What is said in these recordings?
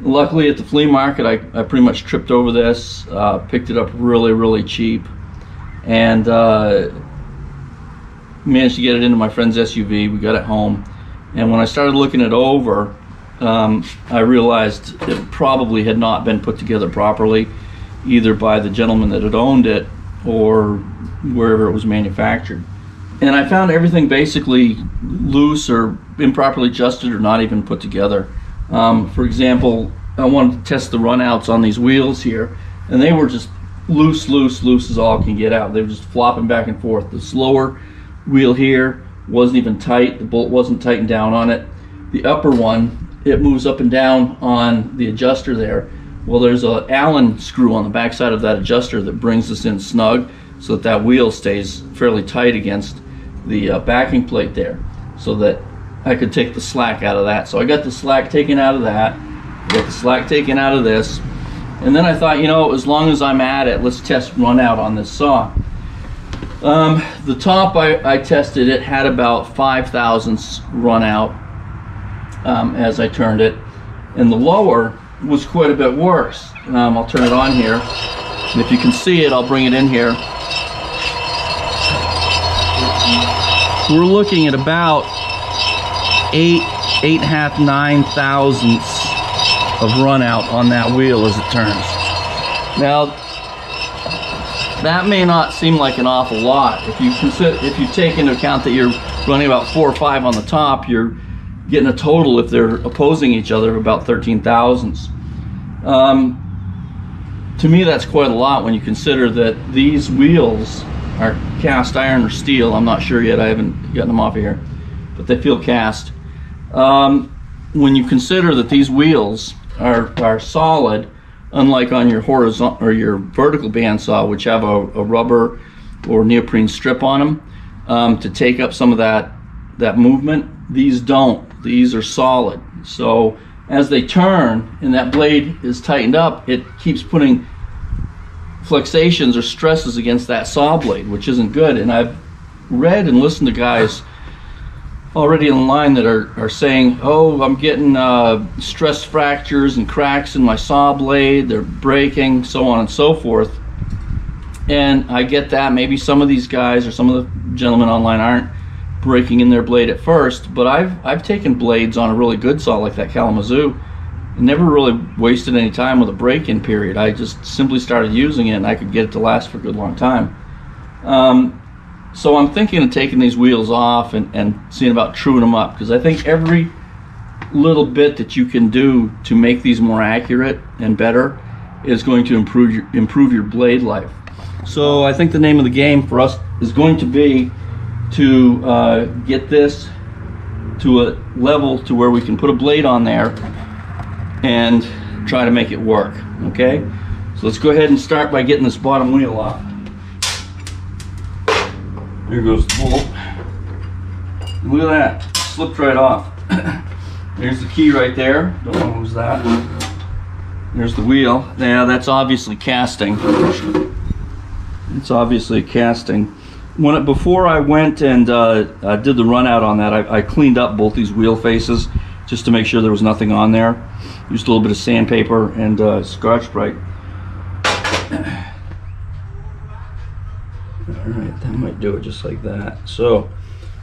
Luckily at the flea market I pretty much tripped over this, picked it up really cheap, and managed to get it into my friend's SUV. We got it home, and when I started looking it over, I realized it probably had not been put together properly, either by the gentleman that had owned it or wherever it was manufactured. And I found everything basically loose or improperly adjusted or not even put together. For example, I wanted to test the runouts on these wheels here, and they were just loose as all can get out. They were just flopping back and forth. The slower wheel here wasn't even tight. The bolt wasn't tightened down on it. The upper one, it moves up and down on the adjuster there. Well, there's an Allen screw on the back side of that adjuster that brings this in snug so that that wheel stays fairly tight against the backing plate there, so that I could take the slack out of that. So I got the slack taken out of that, got the slack taken out of this, and then I thought, you know, as long as I'm at it, let's test run out on this saw. The top I tested, it had about 5 thousandths run out as I turned it, and the lower was quite a bit worse. I'll turn it on here, and if you can see it, I'll bring it in here. We're looking at about 8.5, 9 thousandths of run out on that wheel as it turns. Now, that may not seem like an awful lot. If you take into account that you're running about 4 or 5 on the top, you're getting a total, if they're opposing each other, of about 13 thousandths. To me, that's quite a lot when you consider that these wheels are cast iron or steel. I'm not sure yet, I haven't gotten them off of here, but they feel cast. When you consider that these wheels are solid, unlike on your horizontal or your vertical bandsaw, which have a rubber or neoprene strip on them to take up some of that movement, these don't. These are solid. So as they turn and that blade is tightened up, it keeps putting flexations or stresses against that saw blade, which isn't good. And I've read and listened to guys already online that are saying, oh, I'm getting stress fractures and cracks in my saw blade, they're breaking, so on and so forth. And I get that. Maybe some of these guys or some of the gentlemen online aren't breaking in their blade at first, but I've taken blades on a really good saw like that Kalamazoo and never really wasted any time with a break-in period. I just simply started using it and I could get it to last for a good long time. So I'm thinking of taking these wheels off and seeing about truing them up, because I think every little bit that you can do to make these more accurate and better is going to improve your blade life. So I think the name of the game for us is going to be to get this to a level to where we can put a blade on there and try to make it work. Okay, so let's go ahead and start by getting this bottom wheel off. There goes the bolt. And look at that, slipped right off. There's the key right there. Don't know who's that. There's the wheel. Yeah, that's obviously casting. It's obviously casting. Before I went and did the run out on that, I cleaned up both these wheel faces just to make sure there was nothing on there. Used a little bit of sandpaper and Scotch-Brite. Alright, that might do it just like that. So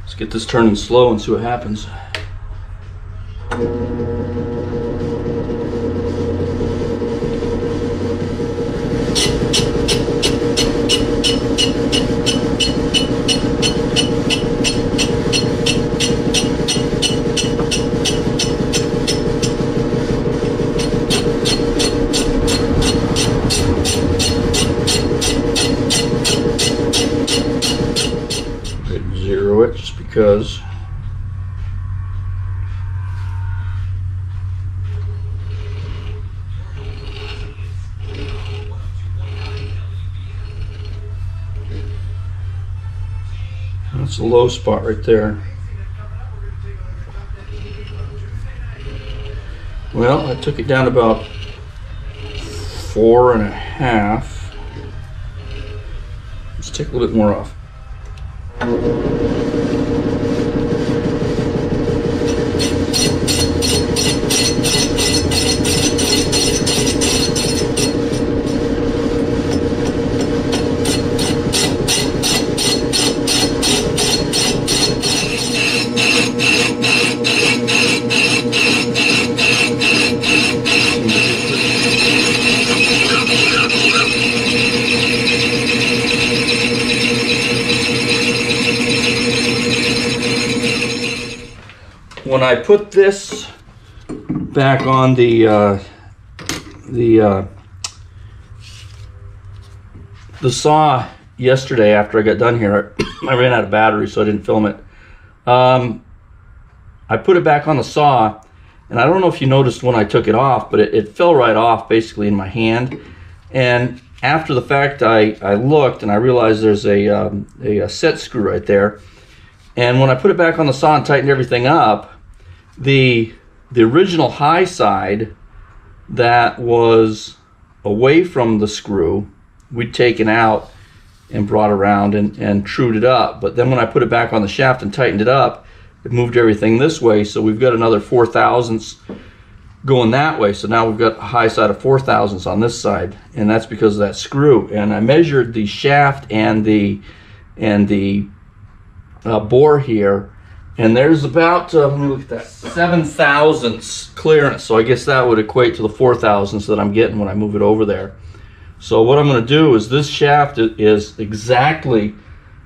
let's get this turning slow and see what happens. Zero it just because. That's a low spot right there. Well, I took it down about 4.5. Let's take a little bit more off. when I put this back on the saw yesterday after I got done here, I ran out of battery, so I didn't film it. I put it back on the saw, and I don't know if you noticed when I took it off, but it fell right off basically in my hand. And after the fact, I looked and I realized there's a set screw right there. And when I put it back on the saw and tightened everything up, the original high side that was away from the screw, we'd taken out and brought around and trued it up. But then when I put it back on the shaft and tightened it up, it moved everything this way. So we've got another 4/1000 going that way. So now we've got a high side of 4/1000 on this side, and that's because of that screw. And I measured the shaft and the bore here, and there's about let me look at that, 7/1000 clearance. So I guess that would equate to the 4/1000 that I'm getting when I move it over there. So what I'm going to do is, this shaft is exactly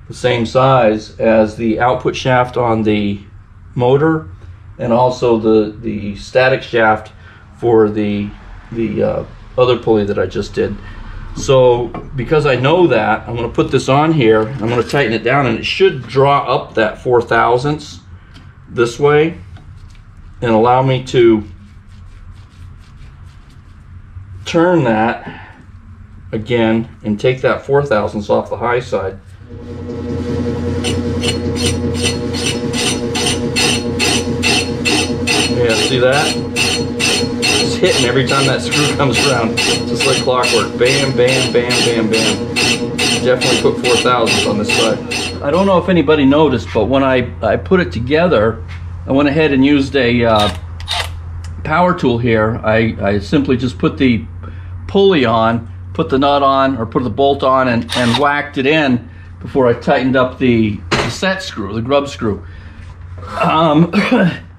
the same size as the output shaft on the motor, and also the static shaft for the other pulley that I just did. So because I know that, I'm going to put this on here, I'm going to tighten it down, and it should draw up that 4/1000 this way and allow me to turn that again and take that 4/1000 off the high side. Yeah, see that? It's hitting every time that screw comes around, just like clockwork. Bam, bam, bam, bam, bam. Definitely put 4/1000 on this side. I don't know if anybody noticed, but when I put it together, I went ahead and used a power tool here. I simply just put the pulley on, put the nut on, or put the bolt on, and whacked it in before I tightened up the set screw, the grub screw.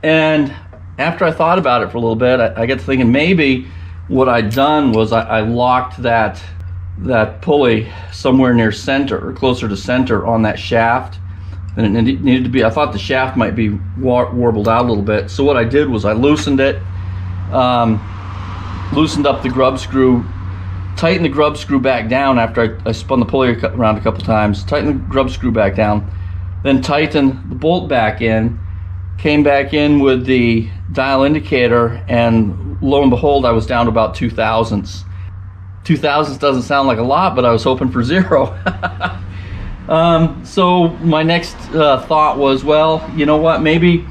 And after I thought about it for a little bit, I got to thinking maybe what I'd done was I locked that pulley somewhere near center, or closer to center on that shaft than it needed to be. I thought the shaft might be warbled out a little bit. So what I did was I loosened it, loosened up the grub screw, tighten the grub screw back down after I spun the pulley around a couple times, tighten the grub screw back down, then tighten the bolt back in, came back in with the dial indicator, and lo and behold, I was down to about 2/1000. 2/1000 doesn't sound like a lot, but I was hoping for 0. So my next thought was, well, you know what, maybe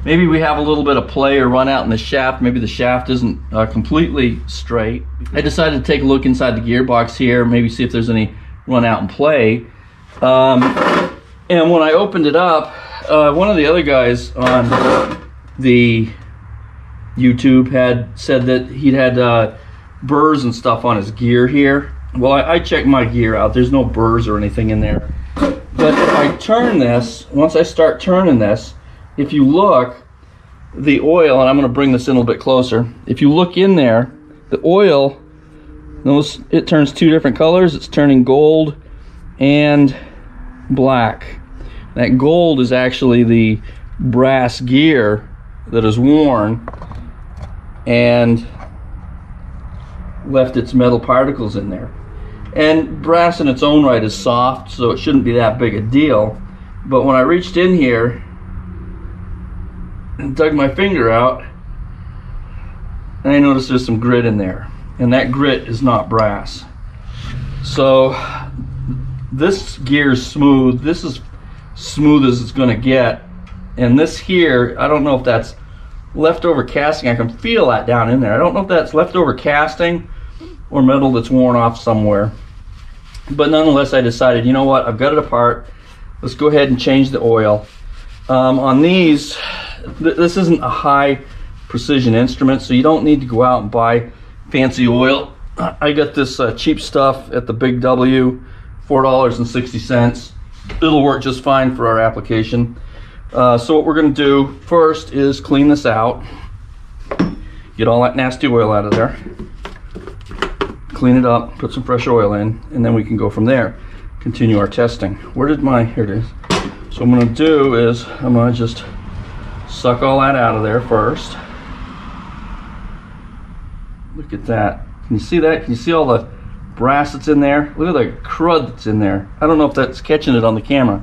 we have a little bit of play or run out in the shaft. Maybe the shaft isn't completely straight. I decided to take a look inside the gearbox here, maybe see if there's any run out and play. And when I opened it up, one of the other guys on the YouTube had said that he'd had burrs and stuff on his gear here. Well, I checked my gear out. There's no burrs or anything in there. But if I turn this, once I start turning this, if you look, the oil, and I'm going to bring this in a little bit closer. If you look in there, the oil, notice it turns 2 different colors. It's turning gold and black. That gold is actually the brass gear that is worn and left its metal particles in there. And brass in its own right is soft, so it shouldn't be that big a deal. But when I reached in here and dug my finger out, I noticed there's some grit in there, and that grit is not brass. So this gear is smooth. This is smooth as it's going to get, and this here, I don't know if that's leftover casting. I can feel that down in there. I don't know if that's leftover casting or metal that's worn off somewhere, but nonetheless I decided, you know what, I've got it apart, let's go ahead and change the oil. On these, this isn't a high precision instrument, so you don't need to go out and buy fancy oil. I got this cheap stuff at the Big W, $4.60. It'll work just fine for our application. So what we're going to do first is clean this out, get all that nasty oil out of there, clean it up, put some fresh oil in, and then we can go from there, continue our testing. Where did my, here it is. So what I'm going to do is I'm going to just Suck all that out of there first. Look at that. Can you see that? Can you see all the brass that's in there? Look at the crud that's in there. I don't know if that's catching it on the camera.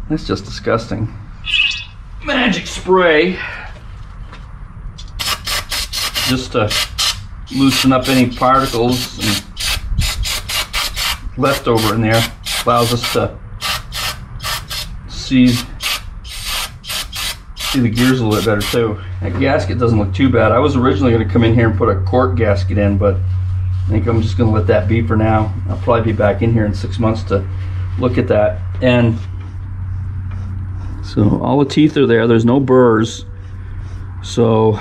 That's just disgusting. Magic spray. Just to loosen up any particles and leftover in there. Allows us to see the gears a little bit better too. That gasket doesn't look too bad. I was originally going to come in here and put a cork gasket in, but I think I'm just going to let that be for now. I'll probably be back in here in 6 months to look at that. And so all the teeth are there. There's no burrs. So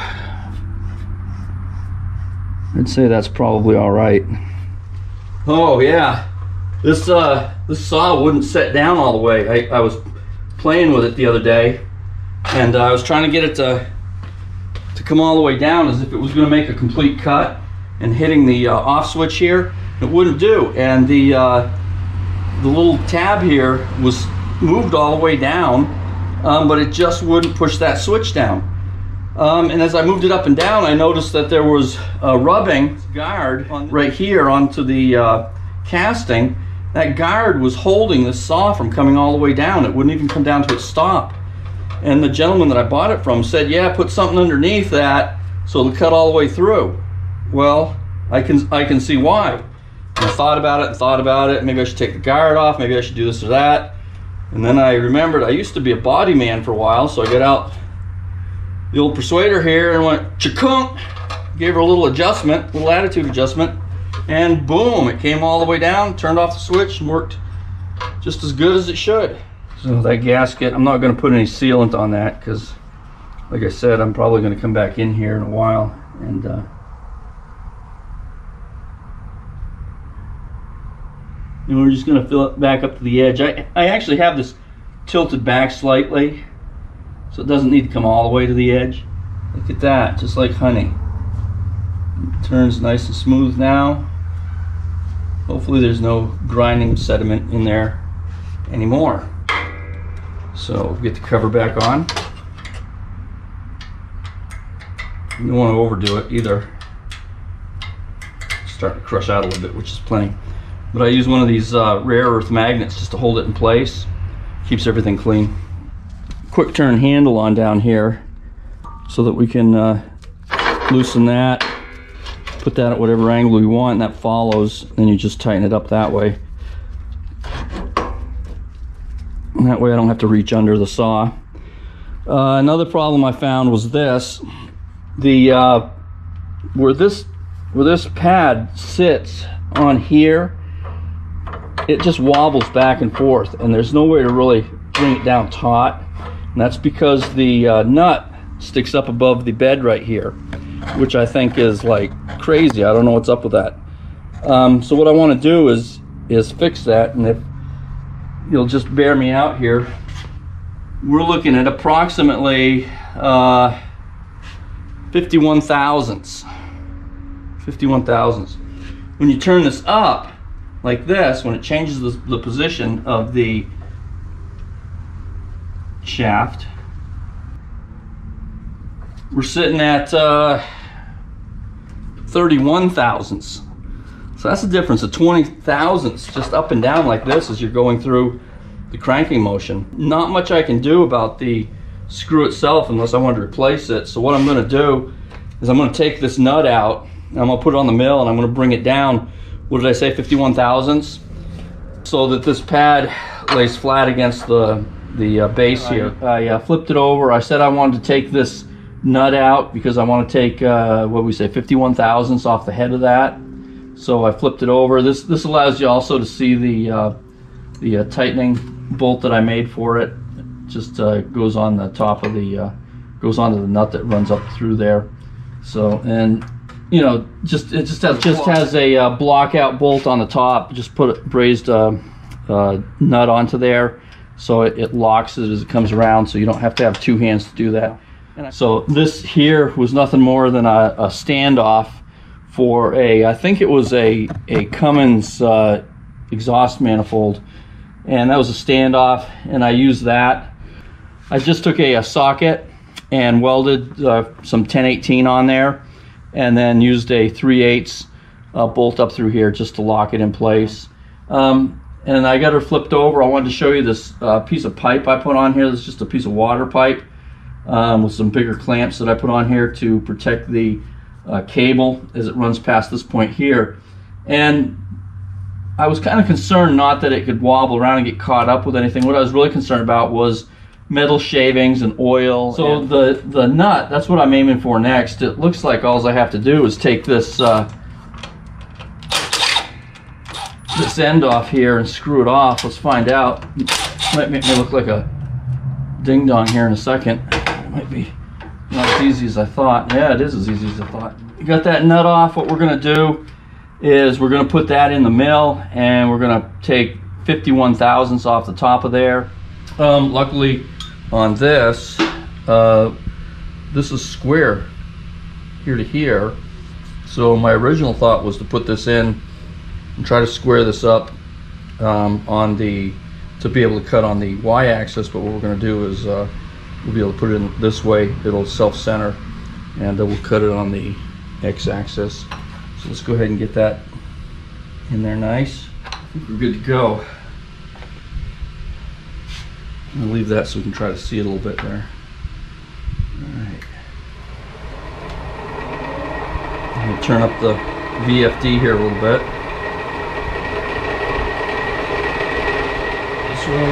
I'd say that's probably all right. Oh yeah, this saw wouldn't set down all the way. I was playing with it the other day, and I was trying to get it to come all the way down as if it was going to make a complete cut, and hitting the off switch here, it wouldn't do. And the little tab here was moved all the way down, but it just wouldn't push that switch down. And as I moved it up and down, I noticed that there was a rubbing guard right here onto the casting. That guard was holding the saw from coming all the way down. It wouldn't even come down to its stop. And the gentleman that I bought it from said, yeah, put something underneath that so it'll cut all the way through. Well, I can see why. And I thought about it and thought about it. Maybe I should take the guard off. Maybe I should do this or that. And then I remembered I used to be a body man for a while, so I got out the old persuader here and went cha-kunk, gave her a little adjustment, a little attitude adjustment, and boom, it came all the way down, turned off the switch, and worked just as good as it should. So that gasket, I'm not going to put any sealant on that because, like I said, I'm probably going to come back in here in a while and we're just going to fill it back up to the edge. I actually have this tilted back slightly, so it doesn't need to come all the way to the edge. Look at that, just like honey. It turns nice and smooth now. Hopefully there's no grinding sediment in there anymore. So we'll get the cover back on. You don't want to overdo it either. It's starting to crush out a little bit, which is plenty. But I use one of these rare earth magnets just to hold it in place. Keeps everything clean. Quick turn handle on down here so that we can loosen that, put that at whatever angle we want, and that follows. Then you just tighten it up that way. And that way I don't have to reach under the saw. Another problem I found was this. Where this pad sits on here, it just wobbles back and forth, and there's no way to really bring it down taut. And that's because the nut sticks up above the bed right here, which I think is like crazy. I don't know what's up with that. So what I want to do is fix that, and if you'll just bear me out here, we're looking at approximately 51 thousandths. 51 thousandths. When you turn this up like this, when it changes the position of the shaft, we're sitting at 31 thousandths. So that's a difference of 20 thousandths just up and down like this as you're going through the cranking motion. Not much I can do about the screw itself unless I want to replace it. So what I'm going to do is I'm going to take this nut out and I'm going to put it on the mill and I'm going to bring it down, what did I say, 51 thousandths, so that this pad lays flat against the base here. I flipped it over. I said I wanted to take this nut out because I want to take what we say, 51 thousandths off the head of that. So I flipped it over. This allows you also to see the tightening bolt that I made for it. It just goes on the top of the goes onto the nut that runs up through there. So, and you know, it just has a block out bolt on the top. Just put a brazed nut onto there, so it locks it as it comes around. So you don't have to have two hands to do that. So this here was nothing more than a standoff for I think it was a Cummins exhaust manifold, and that was a standoff, and I used that. I just took a socket and welded some 1018 on there, and then used a 3/8 bolt up through here just to lock it in place. And I got her flipped over. I wanted to show you this piece of pipe I put on here. This is just a piece of water pipe with some bigger clamps that I put on here to protect the cable as it runs past this point here. And I was kind of concerned not that it could wobble around and get caught up with anything. What I was really concerned about was metal shavings and oil. So the nut, that's what I'm aiming for next. It looks like all I have to do is take this this end off here and screw it off. Let's find out. Might make me look like a ding dong here in a second. It might be not as easy as I thought. Yeah, it is as easy as I thought. You got that nut off. What we're gonna do is we're gonna put that in the mill, and we're gonna take 51 thousandths off the top of there. Luckily on this, this is square here to here. So my original thought was to put this in and try to square this up to be able to cut on the y-axis, but what we're going to do is we'll be able to put it in this way. It'll self-center, and we'll cut it on the x-axis. So let's go ahead and get that in there nice. I think we're good to go. I'm going to leave that so we can try to see it a little bit there. Alright. I'm going to turn up the VFD here a little bit. This way.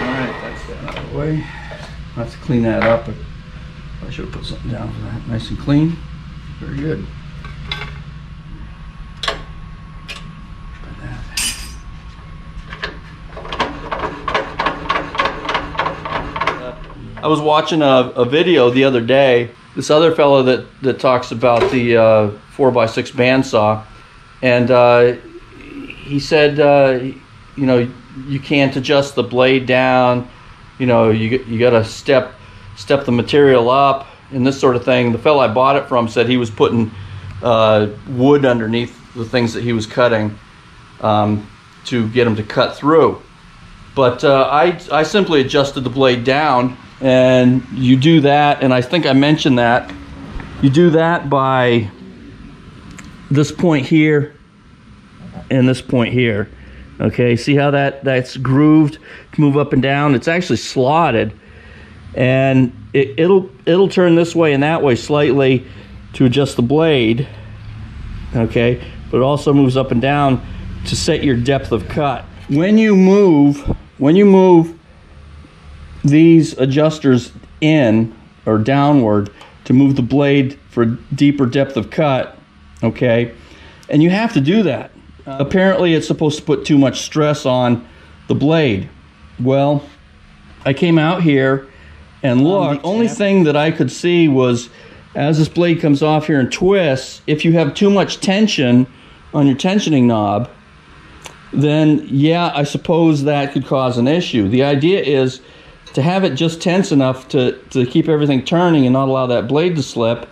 Alright, that's that out of the way. I'll have to clean that up. I should have put something down for that. Nice and clean. Very good. I was watching a video the other day. This other fellow that talks about the 4x6 bandsaw, and he said, you know, you can't adjust the blade down. You know, you got to step the material up and this sort of thing. The fellow I bought it from said he was putting wood underneath the things that he was cutting to get them to cut through. But I simply adjusted the blade down. And you do that, and I think I mentioned that, you do that by this point here and this point here. Okay, see how that's grooved to move up and down? It's actually slotted, and it'll turn this way and that way slightly to adjust the blade. Okay, but it also moves up and down to set your depth of cut. When you move these adjusters in or downward to move the blade for deeper depth of cut, okay, and you have to do that. Apparently it's supposed to put too much stress on the blade. Well, I came out here and look, the only thing that I could see was as this blade comes off here and twists, if you have too much tension on your tensioning knob, then yeah, I suppose that could cause an issue. The idea is to have it just tense enough to keep everything turning and not allow that blade to slip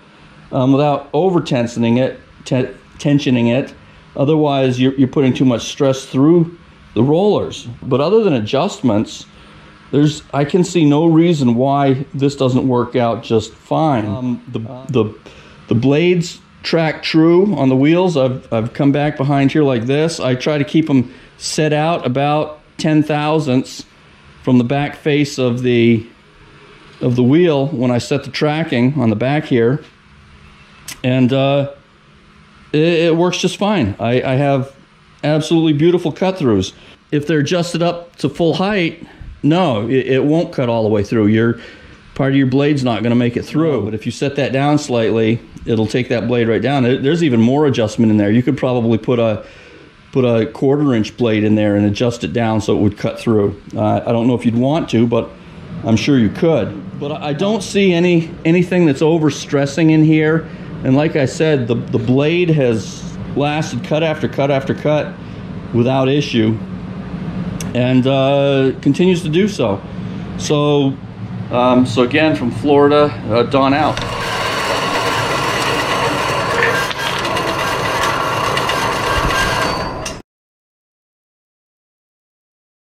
without over tensioning it. Otherwise, you're putting too much stress through the rollers. But other than adjustments, I can see no reason why this doesn't work out just fine. The blades track true on the wheels. I've come back behind here like this. I try to keep them set out about 10 thousandths from the back face of the wheel when I set the tracking on the back here, and it works just fine. I have absolutely beautiful cut throughs. If they're adjusted up to full height, no, it won't cut all the way through. Part of your blade's not going to make it through. But if you set that down slightly, it'll take that blade right down. There's even more adjustment in there. You could probably put a 1/4-inch blade in there and adjust it down so it would cut through. I don't know if you'd want to, but I'm sure you could. But I don't see anything that's over-stressing in here. And like I said, the blade has lasted cut after cut after cut without issue, and continues to do so. So again, from Florida, Don out.